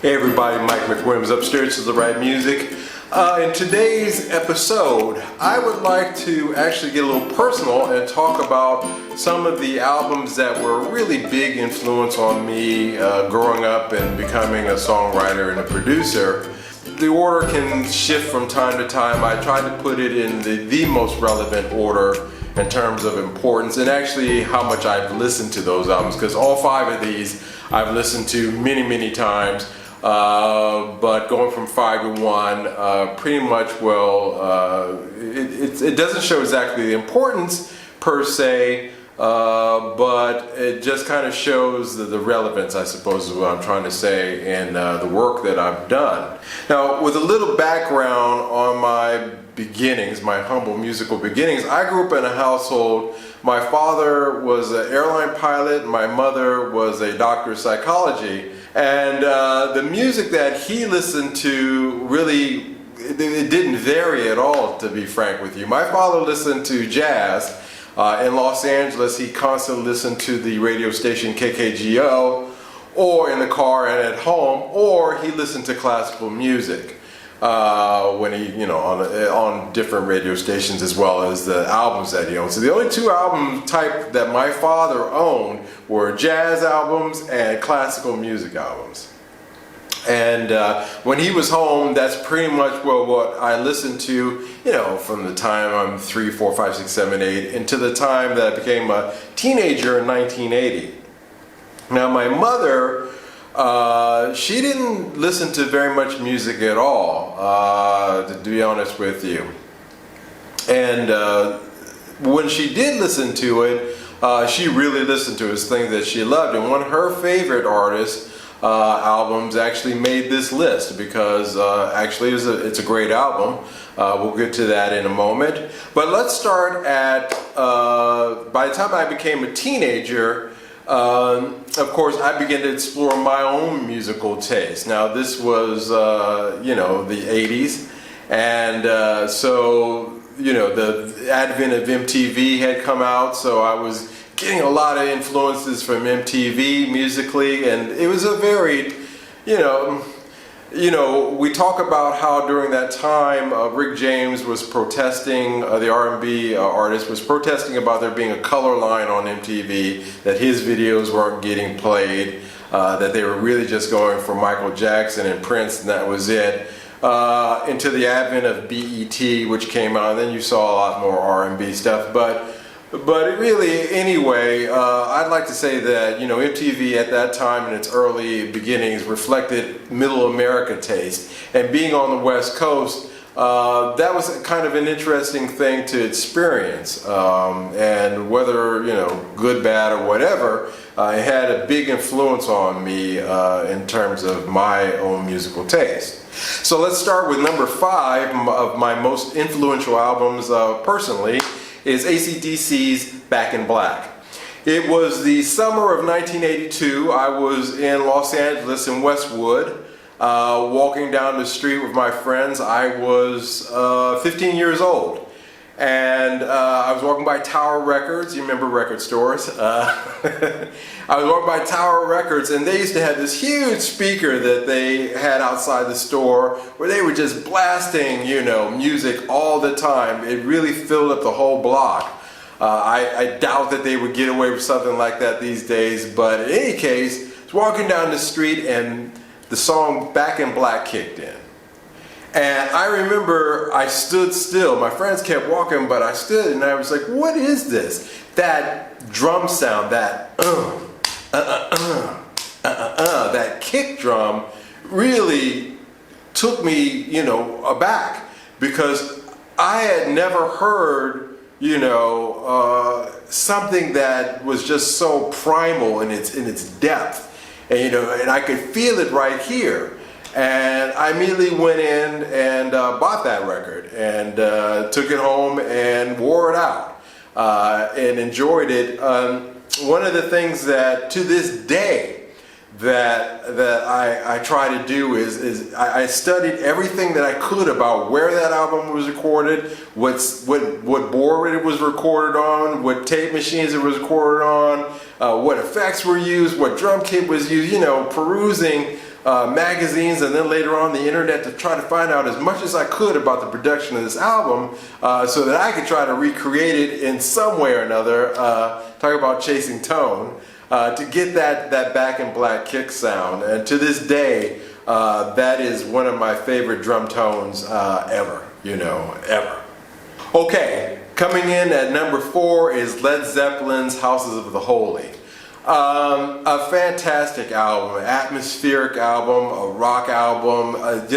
Hey everybody, Mike McWilliams upstairs to the right music. In today's episode, I would like to actually get a little personal and talk about some of the albums that were a really big influence on me growing up and becoming a songwriter and a producer. The order can shift from time to time. I try to put it in the most relevant order in terms of importance and actually how much I've listened to those albums, because all five of these I've listened to many times. But going from 5 to 1, pretty much, it doesn't show exactly the importance per se, but it just kind of shows the relevance, I suppose, is what I'm trying to say, in the work that I've done. Now, with a little background on my beginnings, my humble musical beginnings, I grew up in a household. My father was an airline pilot, my mother was a doctor of psychology. And the music that he listened to really, it didn't vary at all, to be frank with you. My father listened to jazz. In Los Angeles, he constantly listened to the radio station KKGO, or in the car and at home, or he listened to classical music when he, on different radio stations, as well as the albums that he owned. So the only two album type that my father owned were jazz albums and classical music albums. And when he was home, that's pretty much what I listened to, from the time I'm 3, 4, 5, 6, 7, 8, into the time that I became a teenager in 1980. Now, my mother, she didn't listen to very much music at all, to be honest with you. And when she did listen to it, she really listened to his things that she loved. And one of her favorite artists' albums actually made this list, because actually it's a great album. We'll get to that in a moment. But let's start at, by the time I became a teenager, of course, I began to explore my own musical taste. Now, this was, the 80s, and so, the advent of MTV had come out, so I was getting a lot of influences from MTV musically, and it was a varied, we talk about how during that time Rick James was protesting, the R&B artist was protesting about there being a color line on MTV, that his videos weren't getting played, that they were really just going for Michael Jackson and Prince, and that was it. Into the advent of BET, which came out, and then you saw a lot more R&B stuff, but it really, anyway, I'd like to say that, MTV at that time in its early beginnings reflected middle America taste. And being on the West Coast, that was kind of an interesting thing to experience. And whether, good, bad, or whatever, it had a big influence on me in terms of my own musical taste. So let's start with number 5 of my most influential albums personally, is AC/DC's Back in Black. It was the summer of 1982. I was in Los Angeles in Westwood, walking down the street with my friends. I was 15 years old, and I was walking by Tower Records. You remember record stores? I was walking by Tower Records, and they used to have this huge speaker that they had outside the store where they were just blasting, music all the time. It really filled up the whole block. I doubt that they would get away with something like that these days, but in any case, I was walking down the street and the song Back in Black kicked in. And I remember I stood still. My friends kept walking, but I stood and I was like, what is this? That drum sound, that that kick drum really took me, aback, because I had never heard, something that was just so primal in its depth, and and I could feel it right here. And I immediately went in and bought that record and took it home and wore it out and enjoyed it. One of the things that to this day that I try to do is I studied everything that I could about where that album was recorded, what board it was recorded on, what tape machines it was recorded on, what effects were used, what drum kit was used, perusing magazines and then later on the internet to try to find out as much as I could about the production of this album so that I could try to recreate it in some way or another. Talk about chasing tone. To get that Back in Black kick sound. And to this day, that is one of my favorite drum tones ever, ever. Okay, coming in at number 4 is Led Zeppelin's Houses of the Holy. A fantastic album, atmospheric album, a rock album, Led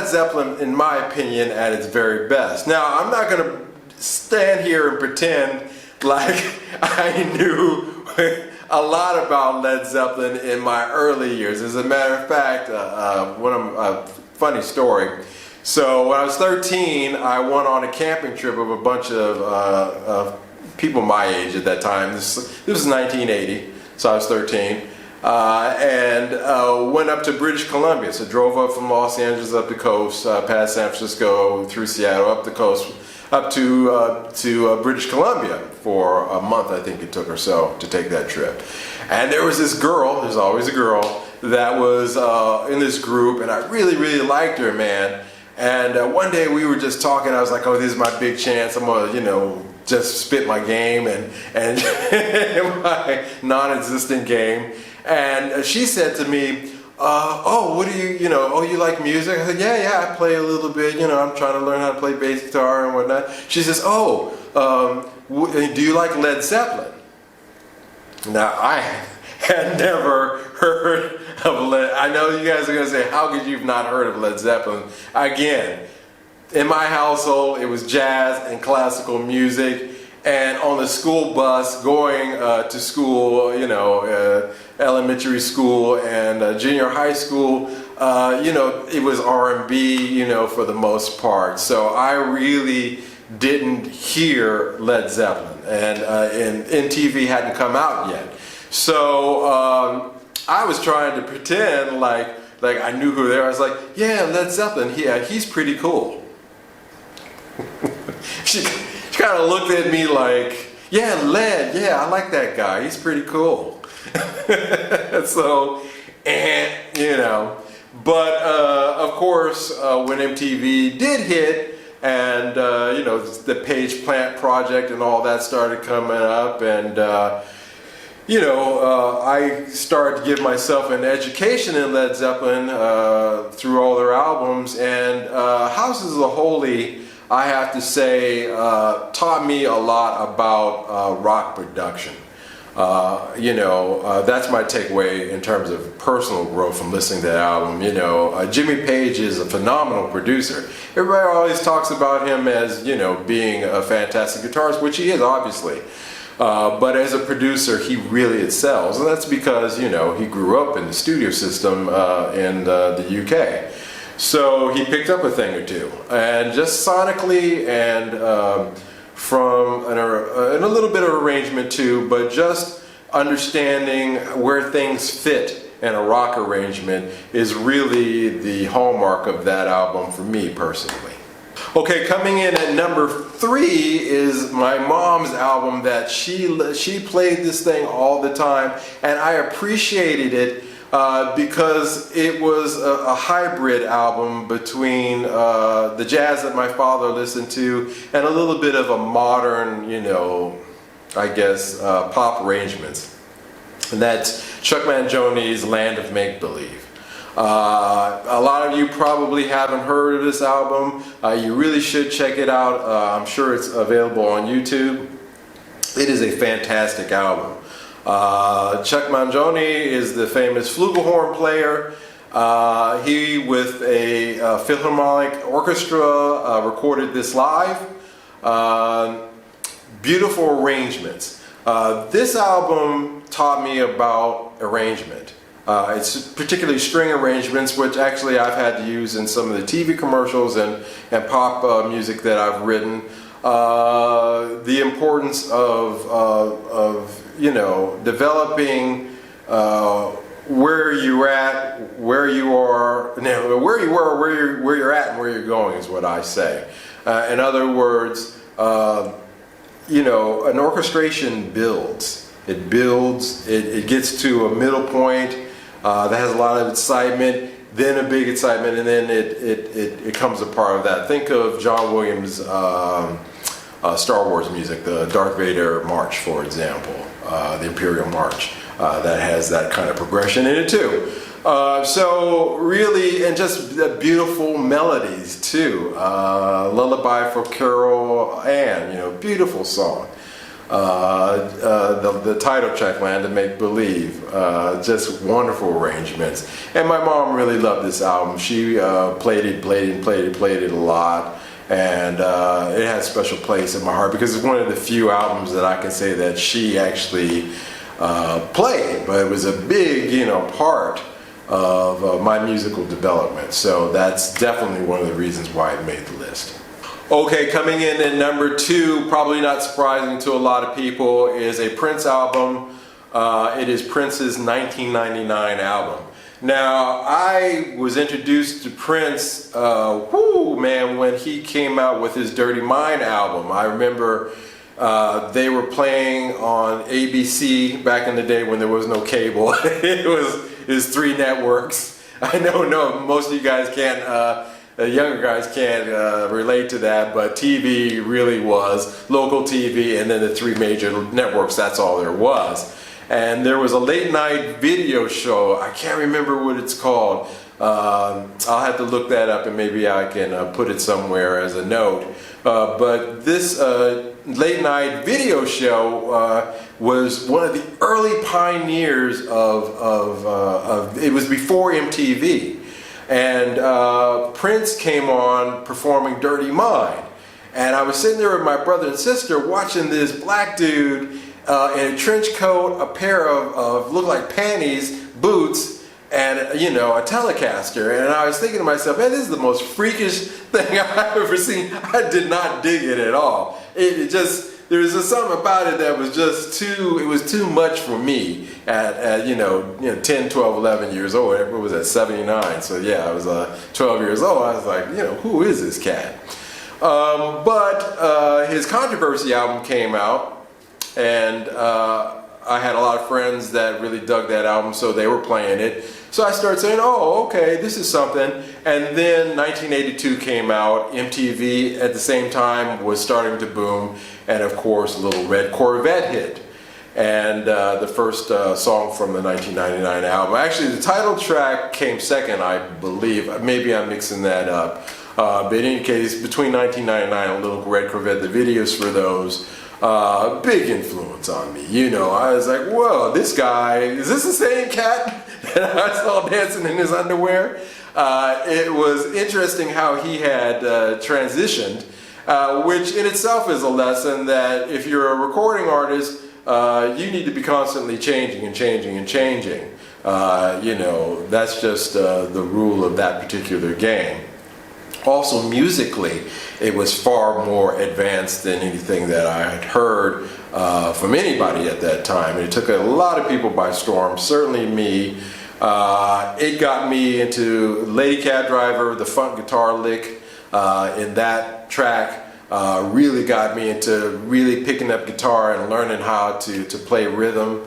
Zeppelin, in my opinion, at its very best. Now, I'm not going to stand here and pretend like I knew a lot about Led Zeppelin in my early years. As a matter of fact, funny story. So when I was 13, I went on a camping trip with a bunch of people my age at that time. This was 1980, so I was 13. And went up to British Columbia. So drove up from Los Angeles up the coast, past San Francisco, through Seattle, up the coast, up to British Columbia for a month, I think it took or so to take that trip. And there was this girl, there's always a girl, that was in this group, and I really, really liked her, man. And one day we were just talking, I was like, oh, this is my big chance, I'm gonna, just spit my game and my non-existent game. And she said to me, oh, what do you like music? I said, yeah, I play a little bit, I'm trying to learn how to play bass guitar and whatnot. She says, do you like Led Zeppelin? Now, I had never heard of I know you guys are going to say, how could you have not heard of Led Zeppelin? Again, in my household, it was jazz and classical music. And on the school bus going to school, elementary school and junior high school, it was R&B, for the most part. So I really didn't hear Led Zeppelin, and MTV hadn't come out yet. So I was trying to pretend like I knew who they were. I was like, yeah, Led Zeppelin, yeah, he's pretty cool. She kind of looked at me like, yeah, Led, yeah, I like that guy, he's pretty cool. So, but of course, when MTV did hit, and the Page Plant Project and all that started coming up, and I started to give myself an education in Led Zeppelin through all their albums, and Houses of the Holy, I have to say, taught me a lot about rock production. That's my takeaway in terms of personal growth from listening to that album. Jimmy Page is a phenomenal producer. Everybody always talks about him as, being a fantastic guitarist, which he is, obviously. But as a producer, he really excels. And that's because, he grew up in the studio system in the UK. So he picked up a thing or two. And just sonically and and a little bit of arrangement too, but just understanding where things fit in a rock arrangement is really the hallmark of that album for me personally. Okay, coming in at number 3 is my mom's album that she played this thing all the time, and I appreciated it because it was a hybrid album between the jazz that my father listened to and a little bit of a modern, pop arrangements. And that's Chuck Mangioni's Land of Make-Believe. A lot of you probably haven't heard of this album. You really should check it out. I'm sure it's available on YouTube. It is a fantastic album. Chuck Mangioni is the famous flugelhorn player. He, with a Philharmonic Orchestra, recorded this live. Beautiful arrangements. This album taught me about arrangement. It's particularly string arrangements, which actually I've had to use in some of the TV commercials and pop music that I've written. The importance of developing where you're at, where you are, where you're at, and where you're going is what I say. In other words, an orchestration builds. It builds. It gets to a middle point. that has a lot of excitement, then a big excitement, and then it comes apart of that. Think of John Williams' Star Wars music, the Darth Vader March, for example, the Imperial March, that has that kind of progression in it too. So really, and just beautiful melodies too. Lullaby for Carol Ann, you know, beautiful song. The title track, Land of Make Believe, just wonderful arrangements. And my mom really loved this album. She played it a lot. And it has a special place in my heart because it's one of the few albums that I can say that she actually played, but it was a big, you know, part of my musical development. So that's definitely one of the reasons why it made the list. Okay, coming in at number 2, probably not surprising to a lot of people, is a Prince album. It is Prince's 1999 album. Now, I was introduced to Prince, when he came out with his Dirty Mind album. I remember they were playing on ABC back in the day when there was no cable. It was 3 networks. I know most of you guys can't, younger guys can't relate to that, but TV really was local TV, and then the 3 major networks, that's all there was. And there was a late night video show. I can't remember what it's called. I'll have to look that up and maybe I can put it somewhere as a note. But this late night video show was one of the early pioneers it was before MTV. And Prince came on performing Dirty Mind. And I was sitting there with my brother and sister watching this black dude in a trench coat, a pair of look like panties, boots, and you know, a Telecaster. And I was thinking to myself, man, this is the most freakish thing I've ever seen. I did not dig it at all. It just, there was just something about it that was just too much for me at 10, 12, 11 years old. What was that, 79? So yeah, I was 12 years old. I was like, who is this cat? But his Controversy album came out, and I had a lot of friends that really dug that album, so they were playing it. So I started saying, oh, okay, this is something. And then 1982 came out. MTV at the same time was starting to boom, and of course, Little Red Corvette hit. And the first song from the 1999 album. Actually, the title track came second, I believe. Maybe I'm mixing that up. But in any case, between 1999 and Little Red Corvette, the videos for those, big influence on me. I was like, whoa, this guy, is this the same cat that I saw dancing in his underwear? It was interesting how he had transitioned, which in itself is a lesson that if you're a recording artist, you need to be constantly changing and changing and changing. That's just the rule of that particular game. Also musically, it was far more advanced than anything that I had heard from anybody at that time. It took a lot of people by storm, certainly me. It got me into Lady Cab Driver, the funk guitar lick in that track. Really got me into really picking up guitar and learning how to play rhythm.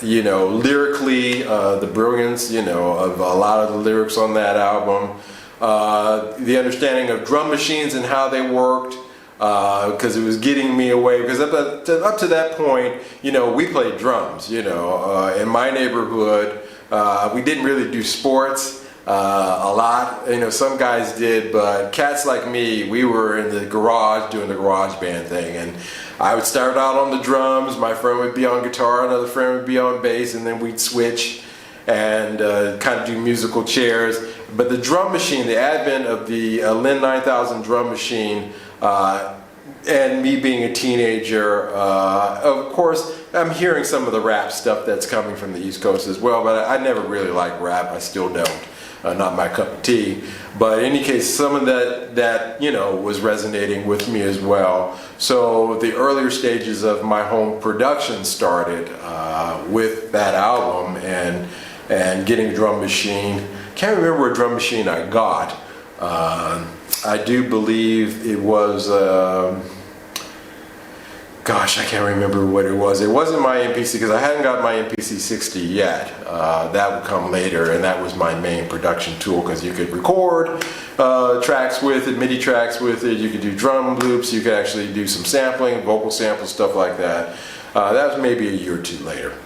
Lyrically, the brilliance, of a lot of the lyrics on that album. The understanding of drum machines and how they worked, because it was getting me away, because up to that point, we played drums, in my neighborhood. We didn't really do sports a lot. Some guys did, but cats like me, we were in the garage doing the garage band thing, and I would start out on the drums, my friend would be on guitar, another friend would be on bass, and then we'd switch and kind of do musical chairs. But the drum machine, the advent of the Linn 9000 drum machine, and me being a teenager, of course, I'm hearing some of the rap stuff that's coming from the East Coast as well, but I never really liked rap, I still don't. Not my cup of tea, but in any case, some of that was resonating with me as well. So the earlier stages of my home production started with that album and getting a drum machine. Can't remember what drum machine I got. I do believe it was gosh, I can't remember what it was. It wasn't my MPC because I hadn't got my MPC 60 yet. That would come later, and that was my main production tool because you could record tracks with it, MIDI tracks with it. You could do drum loops. You could actually do some sampling, vocal samples, stuff like that. That was maybe a year or two later.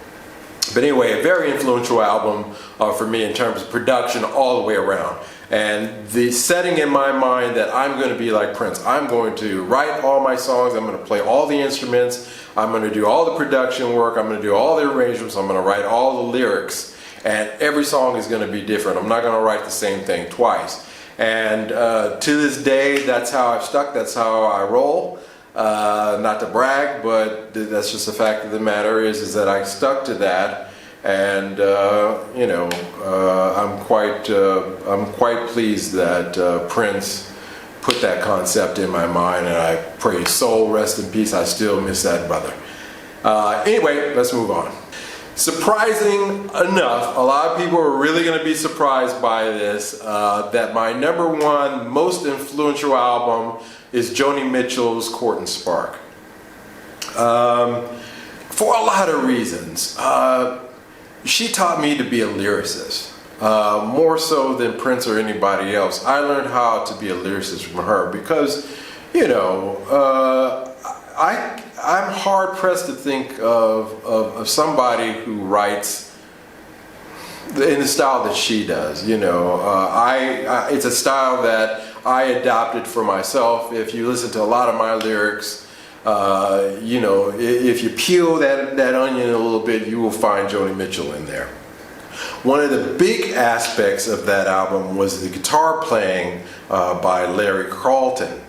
But anyway, a very influential album for me in terms of production all the way around. And the setting in my mind that I'm going to be like Prince. I'm going to write all my songs. I'm going to play all the instruments. I'm going to do all the production work. I'm going to do all the arrangements. I'm going to write all the lyrics. And every song is going to be different. I'm not going to write the same thing twice. And to this day, that's how I've stuck. That's how I roll. Not to brag, but that's just the fact of the matter is that I stuck to that. And you know, I'm quite pleased that Prince put that concept in my mind, and I pray his soul rest in peace. I still miss that brother. Anyway, let's move on. Surprising enough, a lot of people are really going to be surprised by this, that my #1 most influential album is Joni Mitchell's Court and Spark. For a lot of reasons. She taught me to be a lyricist, more so than Prince or anybody else. I learned how to be a lyricist from her because, you know, I'm hard pressed to think of somebody who writes in the style that she does. You know, it's a style that I adopted for myself. If you listen to a lot of my lyrics, you know, if you peel that onion a little bit, you will find Joni Mitchell in there. One of the big aspects of that album was the guitar playing by Larry Carlton.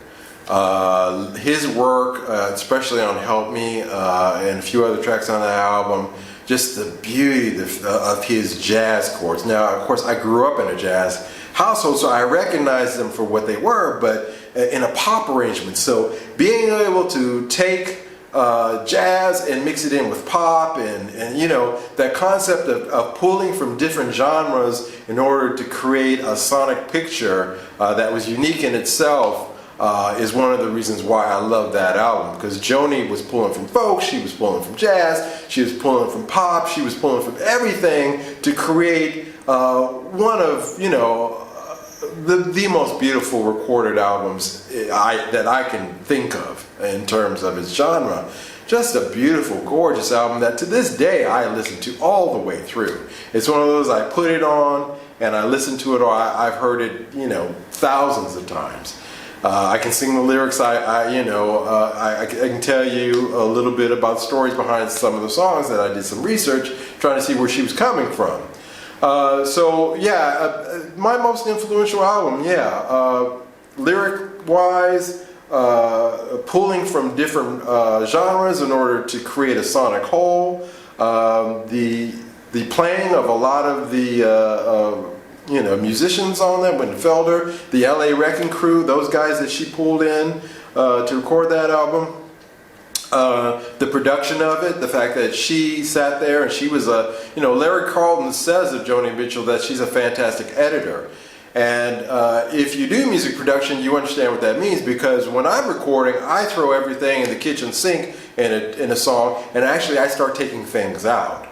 His work, especially on Help Me and a few other tracks on that album, just the beauty of his jazz chords. Now, of course, I grew up in a jazz household, so I recognized them for what they were, but in a pop arrangement. So being able to take jazz and mix it in with pop and you know, that concept of pulling from different genres in order to create a sonic picture that was unique in itself is one of the reasons why I love that album, because Joni was pulling from folk, she was pulling from jazz, she was pulling from pop, she was pulling from everything to create one of, you know, the most beautiful recorded albums that I can think of in terms of its genre. Just a beautiful, gorgeous album that to this day I listen to all the way through. It's one of those I put it on and I listen to it, or I've heard it, you know, thousands of times. I can sing the lyrics. I can tell you a little bit about stories behind some of the songs that I did some research trying to see where she was coming from. So yeah, my most influential album, yeah, lyric-wise, pulling from different genres in order to create a sonic whole. The playing of a lot of the you know, musicians on them, Wynton Felder, the LA Wrecking Crew, those guys that she pulled in to record that album. The production of it, the fact that she sat there and she was a, you know, Larry Carlton says of Joni Mitchell that she's a fantastic editor. And if you do music production, you understand what that means, because when I'm recording, I throw everything in the kitchen sink in a song, and actually I start taking things out.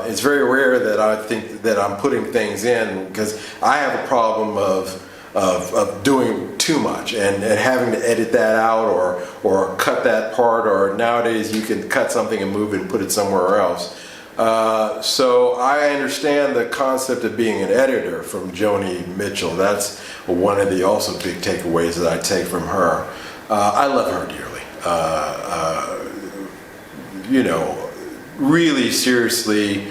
It's very rare that I think that I'm putting things in, because I have a problem of doing too much and having to edit that out or cut that part, or nowadays you can cut something and move it and put it somewhere else. So I understand the concept of being an editor from Joni Mitchell. That's one of the also big takeaways that I take from her. I love her dearly. You know, really seriously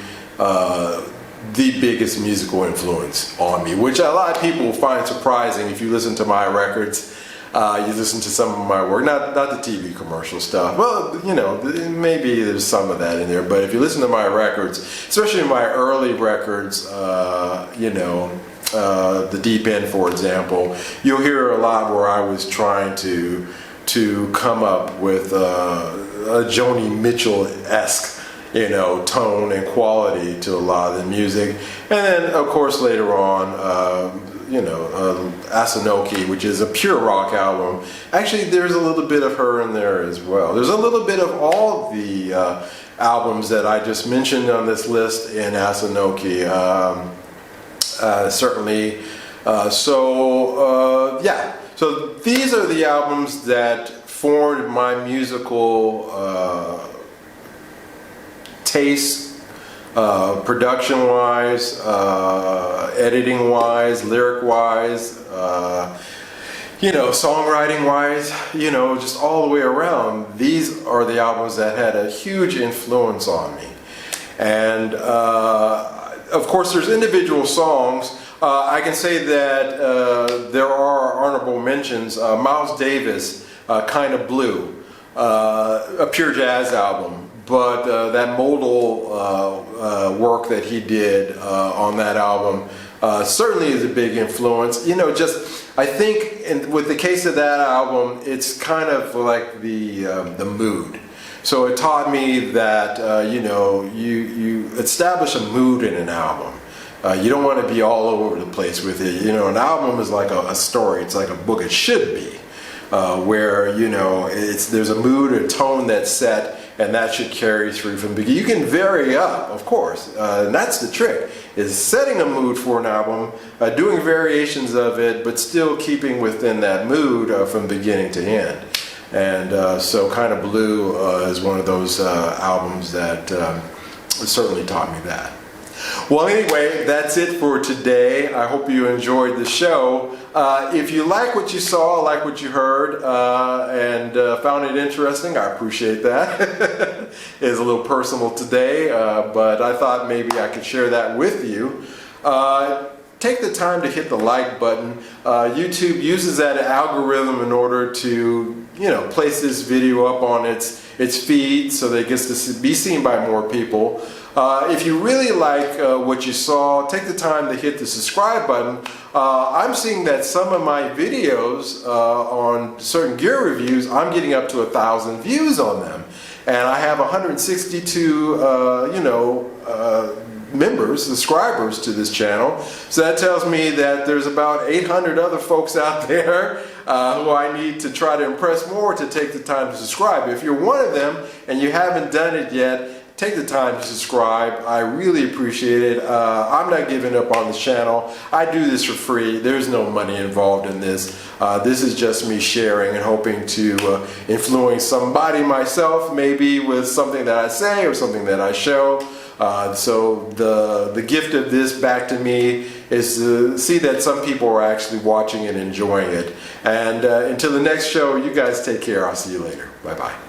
the biggest musical influence on me, which a lot of people will find surprising if you listen to my records. You listen to some of my work, not the TV commercial stuff. Well, you know, maybe there's some of that in there, but if you listen to my records, especially my early records, you know, The Deep End, for example, you'll hear a lot where I was trying to come up with a Joni Mitchell-esque, you know, tone and quality to a lot of the music. And then, of course, later on, Asanoki, which is a pure rock album. Actually, there's a little bit of her in there as well. There's a little bit of all the albums that I just mentioned on this list in Asanoki. Certainly. Yeah. So these are the albums that formed my musical taste. Production-wise, editing-wise, lyric-wise, songwriting-wise, just all the way around. These are the albums that had a huge influence on me. And of course, there's individual songs. I can say that there are honorable mentions. Miles Davis, Kind of Blue, a pure jazz album. But that modal work that he did on that album certainly is a big influence. I think with the case of that album, it's kind of like the mood. So it taught me that you establish a mood in an album. You don't want to be all over the place with it. An album is like a story. It's like a book. It should be where there's a mood, a tone that's set. And that should carry through from the beginning. You can vary up, of course, and that's the trick, is setting a mood for an album, doing variations of it, but still keeping within that mood from beginning to end. And so Kind of Blue is one of those albums that certainly taught me that. Well, anyway, that's it for today. I hope you enjoyed the show. If you like what you saw, like what you heard, and found it interesting, I appreciate that. It's a little personal today, but I thought maybe I could share that with you. Take the time to hit the like button. YouTube uses that algorithm in order to, place this video up on its feed so that it gets to be seen by more people. If you really like what you saw, take the time to hit the subscribe button. I'm seeing that some of my videos on certain gear reviews, I'm getting up to 1,000 views on them. And I have 162, members, subscribers to this channel. So that tells me that there's about 800 other folks out there who I need to try to impress more to take the time to subscribe. If you're one of them and you haven't done it yet, take the time to subscribe. I really appreciate it. I'm not giving up on this channel. I do this for free. There's no money involved in this. This is just me sharing and hoping to influence somebody myself, maybe with something that I say or something that I show. So the gift of this back to me is to see that some people are actually watching and enjoying it. And until the next show, you guys take care. I'll see you later. Bye-bye.